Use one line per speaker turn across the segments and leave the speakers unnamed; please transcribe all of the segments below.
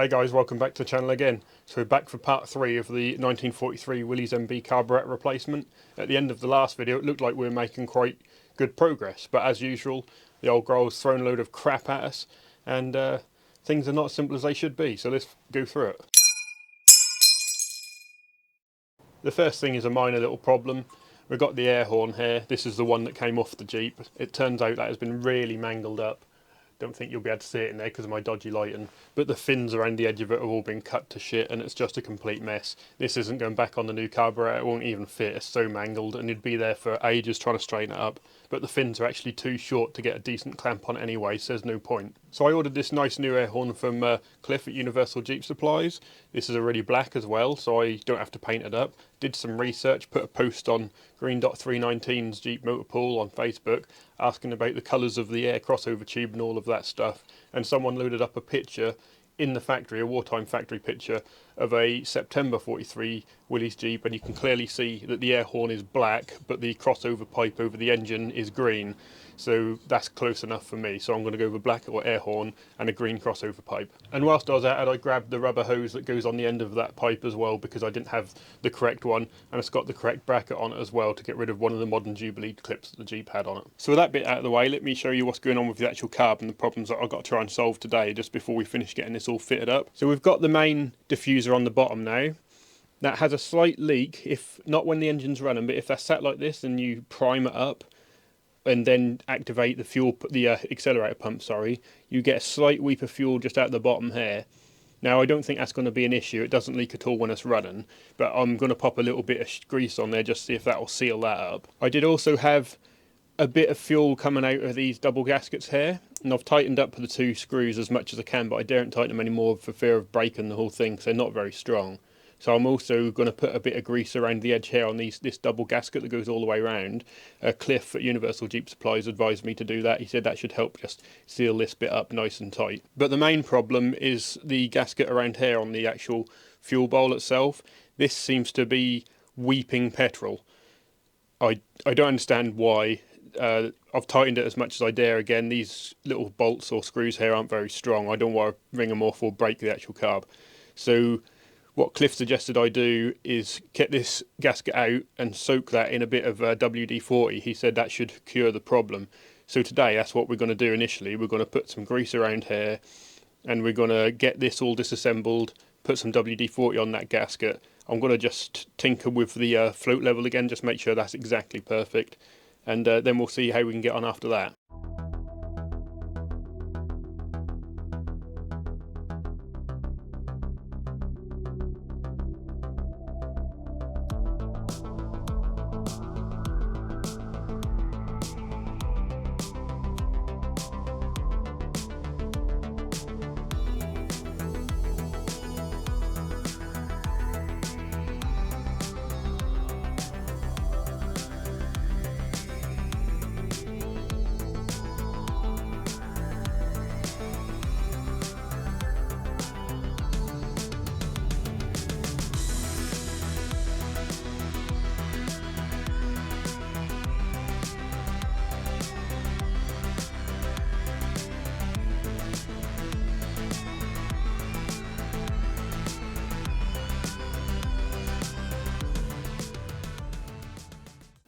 Hey guys, welcome back to the channel again. So we're back for part 3 of the 1943 Willys MB carburetor replacement. At the end of the last video it looked like we were making quite good progress, but as usual the old growl's thrown a load of crap at us and things are not as simple as they should be, so let's go through it. The first thing is a minor little problem. We've got the air horn here. This is the one that came off the Jeep. It turns out that has been really mangled up. Don't think you'll be able to see it in there because of my dodgy lighting, but the fins around the edge of it have all been cut to shit and it's just a complete mess. This isn't going back on the new carburetor, it won't even fit, it's so mangled, and you'd be there for ages trying to straighten it up, but the fins are actually too short to get a decent clamp on it anyway, so there's no point. So I ordered this nice new air horn from Cliff at Universal Jeep Supplies. This is already black as well, so I don't have to paint it up. Did some research, put a post on Green Dot 319's Jeep Motor Pool on Facebook asking about the colours of the air crossover tube and all of that stuff, and someone loaded up a picture in the factory, a wartime factory picture of a September 43 Willys Jeep, and you can clearly see that the air horn is black but the crossover pipe over the engine is green, so that's close enough for me. So I'm going to go with a black or air horn and a green crossover pipe. And whilst I was at it, I grabbed the rubber hose that goes on the end of that pipe as well, because I didn't have the correct one, and it's got the correct bracket on it as well to get rid of one of the modern Jubilee clips that the Jeep had on it. So with that bit out of the way, let me show you what's going on with the actual carb and the problems that I've got to try and solve today just before we finish getting this all fitted up. So we've got the main diffuser on the bottom now. That has a slight leak, if not when the engine's running, but if that's sat like this and you prime it up and then activate the accelerator pump, you get a slight weep of fuel just out the bottom here. Now I don't think that's going to be an issue, it doesn't leak at all when it's running, but I'm going to pop a little bit of grease on there just to see if that will seal that up. I did also have a bit of fuel coming out of these double gaskets here, and I've tightened up the two screws as much as I can, but I daren't tighten them anymore for fear of breaking the whole thing because they're not very strong. So I'm also going to put a bit of grease around the edge here on this double gasket that goes all the way around. Cliff at Universal Jeep Supplies advised me to do that. He said that should help just seal this bit up nice and tight. But the main problem is the gasket around here on the actual fuel bowl itself. This seems to be weeping petrol. I don't understand why. I've tightened it as much as I dare. Again, these little bolts or screws here aren't very strong. I don't want to ring them off or break the actual carb. So what Cliff suggested I do is get this gasket out and soak that in a bit of WD-40. He said that should cure the problem. So today that's what we're going to do initially. We're going to put some grease around here and we're going to get this all disassembled, put some WD-40 on that gasket. I'm going to just tinker with the float level again, just make sure that's exactly perfect, and then we'll see how we can get on after that.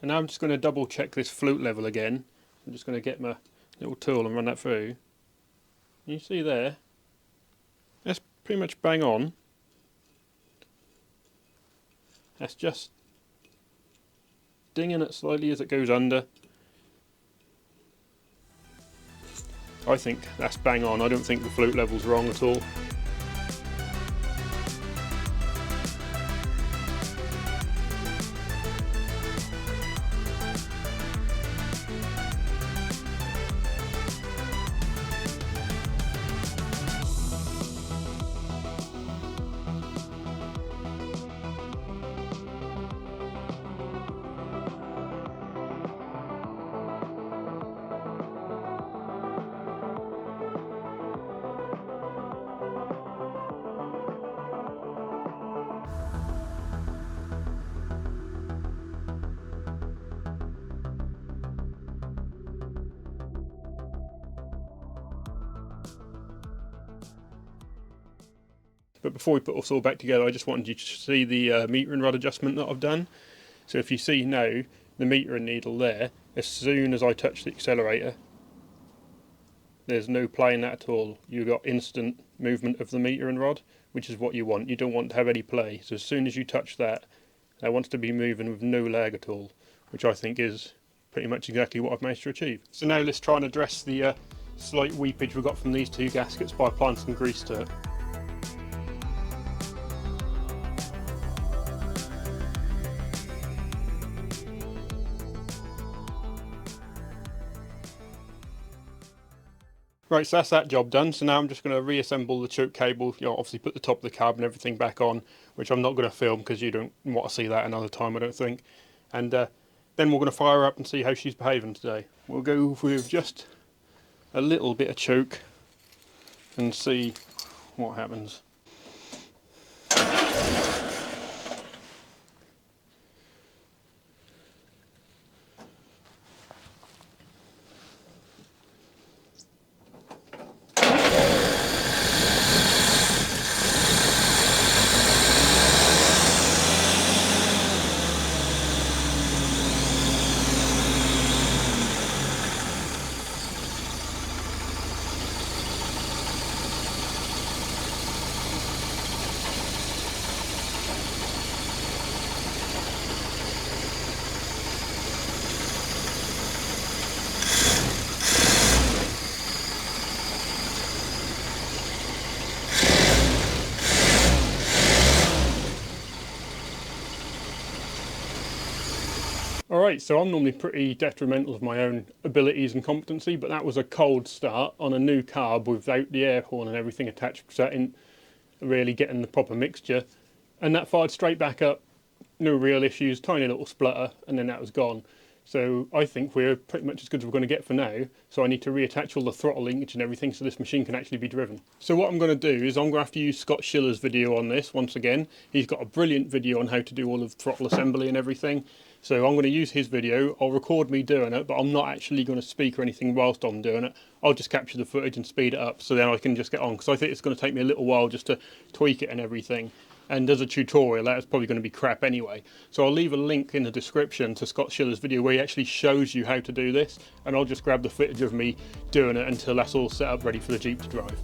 And now I'm just going to double check this float level again. I'm just going to get my little tool and run that through. You see there, that's pretty much bang on. That's just dinging it slightly as it goes under. I think that's bang on. I don't think the float level's wrong at all. But before we put us all back together, I just wanted you to see the metering rod adjustment that I've done. So if you see now, the metering needle there, as soon as I touch the accelerator, there's no play in that at all. You've got instant movement of the metering rod, which is what you want. You don't want to have any play. So as soon as you touch that, that wants to be moving with no lag at all, which I think is pretty much exactly what I've managed to achieve. So now let's try and address the slight weepage we got from these two gaskets by applying some grease to it. Right, so that's that job done. So now I'm just going to reassemble the choke cable. You know, obviously put the top of the cab and everything back on, which I'm not going to film because you don't want to see that another time, I don't think. And then we're going to fire her up and see how she's behaving today. We'll go with just a little bit of choke and see what happens. Alright, so I'm normally pretty detrimental of my own abilities and competency, but that was a cold start on a new carb without the air horn and everything attached, because that ain't really getting the proper mixture. And that fired straight back up, no real issues, tiny little splutter, and then that was gone. So I think we're pretty much as good as we're going to get for now. So I need to reattach all the throttle linkage and everything so this machine can actually be driven. So what I'm going to do is I'm going to have to use Scott Schiller's video on this once again. He's got a brilliant video on how to do all of the throttle assembly and everything. So I'm going to use his video. I'll record me doing it, but I'm not actually going to speak or anything whilst I'm doing it. I'll just capture the footage and speed it up so then I can just get on, because I think it's going to take me a little while just to tweak it and everything. And as a tutorial, that's probably going to be crap anyway. So I'll leave a link in the description to Scott Schiller's video where he actually shows you how to do this, and I'll just grab the footage of me doing it until that's all set up ready for the Jeep to drive.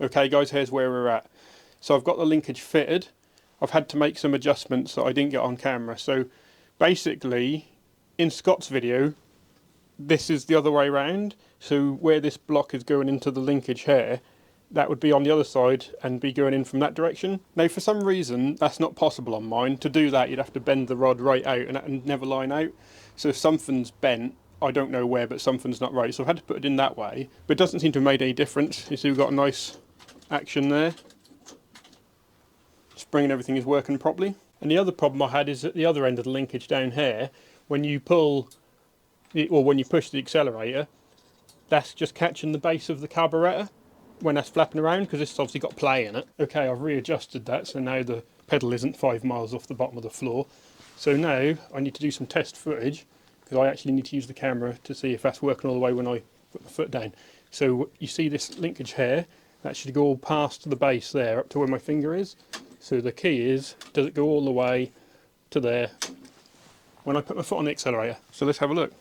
Okay guys, here's where we're at. So I've got the linkage fitted. I've had to make some adjustments that I didn't get on camera. So basically, in Scott's video, this is the other way around. So where this block is going into the linkage here, that would be on the other side and be going in from that direction. Now for some reason, that's not possible on mine. To do that, you'd have to bend the rod right out and that would never line out. So if something's bent, I don't know where, but something's not right. So I've had to put it in that way, but it doesn't seem to have made any difference. You see we've got a nice action there. Spring and everything is working properly. And the other problem I had is at the other end of the linkage down here, when you pull, or when you push the accelerator, that's just catching the base of the carburetor when that's flapping around, because it's obviously got play in it. Okay, I've readjusted that, so now the pedal isn't 5 miles off the bottom of the floor. So now I need to do some test footage, because I actually need to use the camera to see if that's working all the way when I put my foot down. So you see this linkage here, that should go all past the base there, up to where my finger is. So the key is, does it go all the way to there when I put my foot on the accelerator? So let's have a look.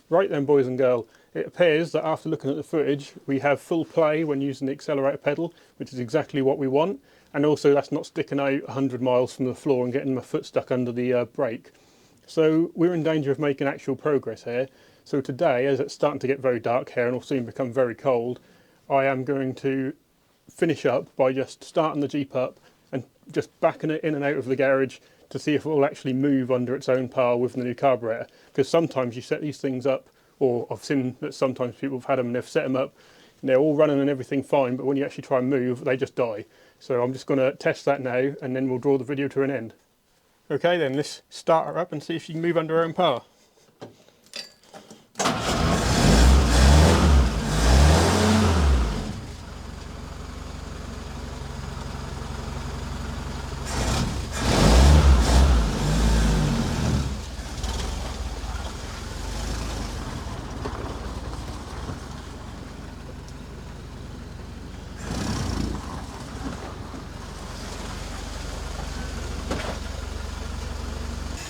Right then, boys and girls, it appears that after looking at the footage, we have full play when using the accelerator pedal, which is exactly what we want. And also that's not sticking out 100 miles from the floor and getting my foot stuck under the brake. So we're in danger of making actual progress here. So today, as it's starting to get very dark here and will soon become very cold, I am going to finish up by just starting the Jeep up and just backing it in and out of the garage to see if it will actually move under its own power with the new carburetor. Because sometimes you set these things up, or I've seen that sometimes people have had them and they've set them up, And they're all running and everything fine, but when you actually try and move, they just die. So I'm just going to test that now, and then we'll draw the video to an end. Okay then, let's start her up and see if she can move under her own power.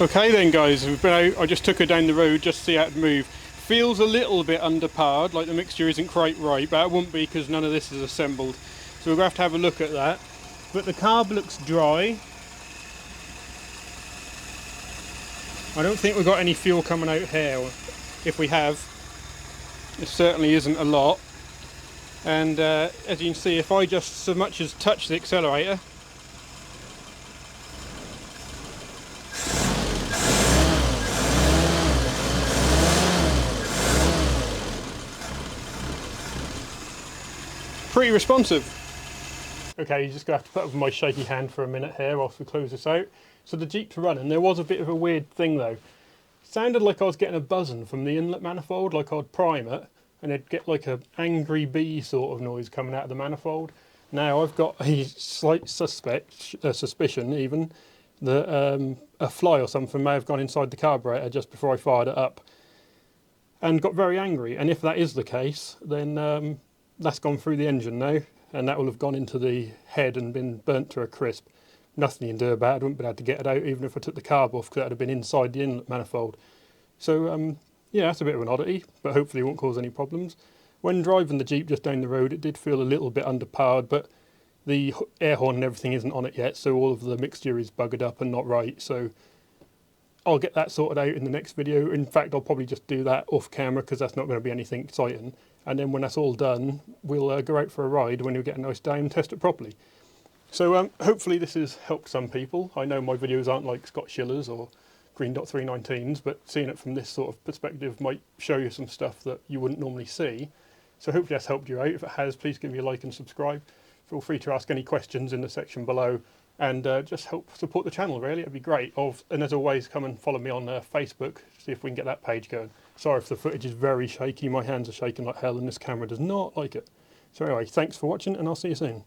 Okay then guys, we've been out, I just took her down the road just to see how it move. Feels a little bit underpowered, like the mixture isn't quite right, but it won't be because none of this is assembled. So we're going to have a look at that. But the carb looks dry. I don't think we've got any fuel coming out here. If we have, it certainly isn't a lot. And as you can see, if I just so much as touch the accelerator, pretty responsive. Okay, you're just going to have to put up with my shaky hand for a minute here whilst we close this out. So the Jeep's running. There was a bit of a weird thing though. It sounded like I was getting a buzzing from the inlet manifold, like I'd prime it, and it'd get like a angry bee sort of noise coming out of the manifold. Now I've got a slight suspicion even, that a fly or something may have gone inside the carburetor just before I fired it up and got very angry. And if that is the case, then that's gone through the engine now, and that will have gone into the head and been burnt to a crisp. Nothing you can do about it. I wouldn't be able to get it out even if I took the carb off, because that would have been inside the inlet manifold. So yeah, that's a bit of an oddity, but hopefully it won't cause any problems. When driving the Jeep just down the road, it did feel a little bit underpowered, but the air horn and everything isn't on it yet, so all of the mixture is buggered up and not right. So I'll get that sorted out in the next video. In fact, I'll probably just do that off camera because that's not going to be anything exciting. And then when that's all done, we'll go out for a ride when we get a nice day and test it properly. So hopefully this has helped some people. I know my videos aren't like Scott Schiller's or Green Dot 319's, but seeing it from this sort of perspective might show you some stuff that you wouldn't normally see. So hopefully that's helped you out. If it has, please give me a like and subscribe. Feel free to ask any questions in the section below, and just help support the channel really, it'd be great. And as always, come and follow me on Facebook, see if we can get that page going. Sorry if the footage is very shaky, my hands are shaking like hell and this camera does not like it. So anyway, thanks for watching and I'll see you soon.